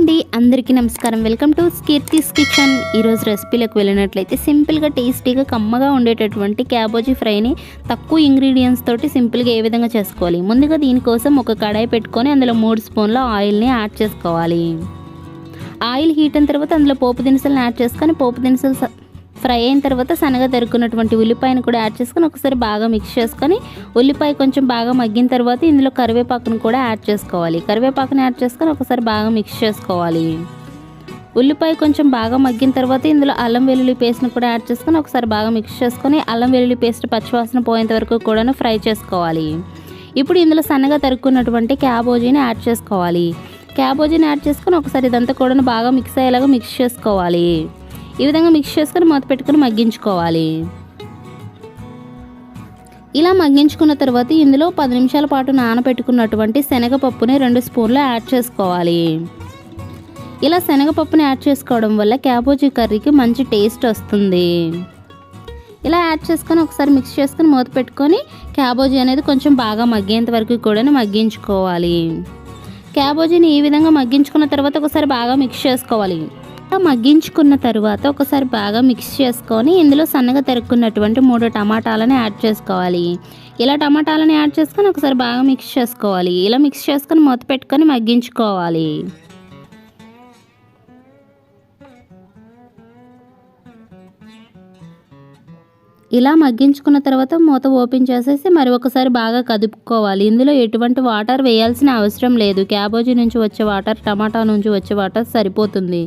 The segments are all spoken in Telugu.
అండి, అందరికీ నమస్కారం. Welcome to Keerthi's kitchen. ఈరోజు రెసిపీలకు వెళ్ళినట్లయితే సింపుల్గా టేస్టీగా కమ్మగా ఉండేటటువంటి క్యాబేజీ ఫ్రైని తక్కువ ఇంగ్రీడియంట్స్ తోటి సింపుల్గా ఏ విధంగా చేసుకోవాలి. ముందుగా దీనికోసం ఒక కడాయి పెట్టుకొని అందులో 3 స్పూన్ల ఆయిల్ని యాడ్ చేసుకోవాలి. ఆయిల్ హీట్ అయిన తర్వాత అందులో పోపు దినుసులను యాడ్ చేసుకొని పోపు దినుసులు ఫ్రై అయిన తర్వాత సన్నగా తరుక్కున్నటువంటి ఉల్లిపాయను కూడా యాడ్ చేసుకొని ఒకసారి బాగా మిక్స్ చేసుకొని ఉల్లిపాయ కొంచెం బాగా మగ్గిన తర్వాత ఇందులో కరివేపాకును కూడా యాడ్ చేసుకోవాలి. కరివేపాకును యాడ్ చేసుకొని ఒకసారి బాగా మిక్స్ చేసుకోవాలి. ఉల్లిపాయ కొంచెం బాగా మగ్గిన తర్వాత ఇందులో అల్లం వెల్లుల్లి పేస్ట్ను కూడా యాడ్ చేసుకొని ఒకసారి బాగా మిక్స్ చేసుకొని అల్లం వెల్లుల్లి పేస్ట్ పచ్చివాసన పోయేంత వరకు కూడా ఫ్రై చేసుకోవాలి. ఇప్పుడు ఇందులో సన్నగా తరుక్కున్నటువంటి క్యాబేజీని యాడ్ చేసుకోవాలి. క్యాబేజీని యాడ్ చేసుకొని ఒకసారి ఇదంతా కూడా బాగా మిక్స్ అయ్యేలాగా మిక్స్ చేసుకోవాలి. ఈ విధంగా మిక్స్ చేసుకొని మూత పెట్టుకొని మగ్గించుకోవాలి. ఇలా మగ్గించుకున్న తర్వాత ఇందులో 10 నిమిషాల పాటు నానబెట్టుకున్నటువంటి శనగపప్పుని 2 స్పూన్లు యాడ్ చేసుకోవాలి. ఇలా శనగపప్పుని యాడ్ చేసుకోవడం వల్ల క్యాబేజీ కర్రీకి మంచి టేస్ట్ వస్తుంది. ఇలా యాడ్ చేసుకొని ఒకసారి మిక్స్ చేసుకొని మూత పెట్టుకొని క్యాబేజీ అనేది కొంచెం బాగా మగ్గేంత వరకు కూడా మగ్గించుకోవాలి. క్యాబేజీని ఈ విధంగా మగ్గించుకున్న తర్వాత ఒకసారి బాగా మిక్స్ చేసుకోవాలి. మగ్గించుకున్న తర్వాత ఒకసారి బాగా మిక్స్ చేసుకొని ఇందులో సన్నగా తరుక్కున్నటువంటి 3 టమాటాలను యాడ్ చేసుకోవాలి. ఇలా టమాటాలను యాడ్ చేసుకొని ఒకసారి బాగా మిక్స్ చేసుకోవాలి. ఇలా మిక్స్ చేసుకొని మూత పెట్టుకొని మగ్గించుకోవాలి. ఇలా మగ్గించుకున్న తర్వాత మూత ఓపెన్ చేసేసి మరి ఒకసారి బాగా కదుపుకోవాలి. ఇందులో ఎటువంటి వాటర్ వేయాల్సిన అవసరం లేదు. క్యాబేజీ నుంచి వచ్చే వాటర్, టమాటా నుంచి వచ్చే వాటర్ సరిపోతుంది.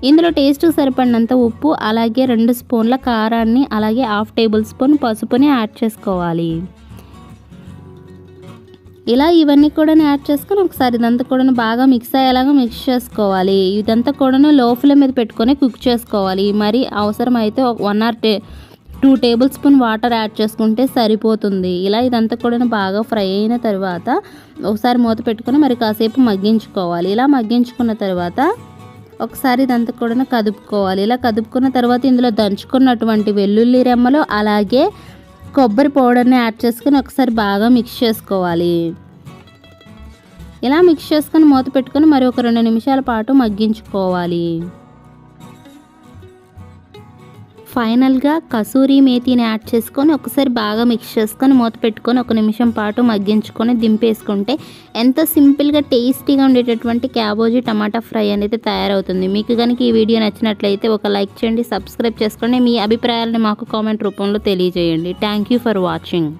ఇందులో టేస్ట్కి సరిపడినంత ఉప్పు, అలాగే 2 స్పూన్ల కారాన్ని, అలాగే 1/2 టేబుల్ స్పూన్ పసుపుని యాడ్ చేసుకోవాలి. ఇలా ఇవన్నీ కూడా యాడ్ చేసుకొని ఒకసారి ఇదంతా కూడా బాగా మిక్స్ అయ్యేలాగా మిక్స్ చేసుకోవాలి. ఇదంతా కూడా లో ఫ్లేమ్ మీద పెట్టుకొని కుక్ చేసుకోవాలి. మరి అవసరమైతే 1 or 2 table spoon water add చేసుకుంటే సరిపోతుంది. ఇలా ఇదంతా కూడా బాగా ఫ్రై అయిన తర్వాత ఒకసారి మూత పెట్టుకొని మరి కాసేపు మగ్గించుకోవాలి. ఇలా మగ్గించుకున్న తర్వాత ఒకసారి ఇదంతా కూడా కదుపుకోవాలి. ఇలా కదుపుకున్న తర్వాత ఇందులో దంచుకున్నటువంటి వెల్లుల్లి రెమ్మలు, అలాగే కొబ్బరి పౌడర్ని యాడ్ చేసుకొని ఒకసారి బాగా మిక్స్ చేసుకోవాలి. ఇలా మిక్స్ చేసుకొని మూత పెట్టుకొని మరి ఒక 2 నిమిషాల పాటు మగ్గించుకోవాలి. ఫైనల్గా కసూరి మేతిని యాడ్ చేసుకొని ఒకసారి బాగా మిక్స్ చేసుకొని మూత పెట్టుకొని 1 నిమిషం పాటు మగ్గించుకొని దింపేసుకుంటే ఎంత సింపుల్గా టేస్టీగా ఉండేటటువంటి క్యాబేజీ టమాటా ఫ్రై అనేది తయారవుతుంది. మీకు కనుక ఈ వీడియో నచ్చినట్లయితే ఒక లైక్ చేయండి, సబ్స్క్రైబ్ చేసుకోండి. మీ అభిప్రాయాలను మాకు కామెంట్ రూపంలో తెలియజేయండి. Thank you for watching.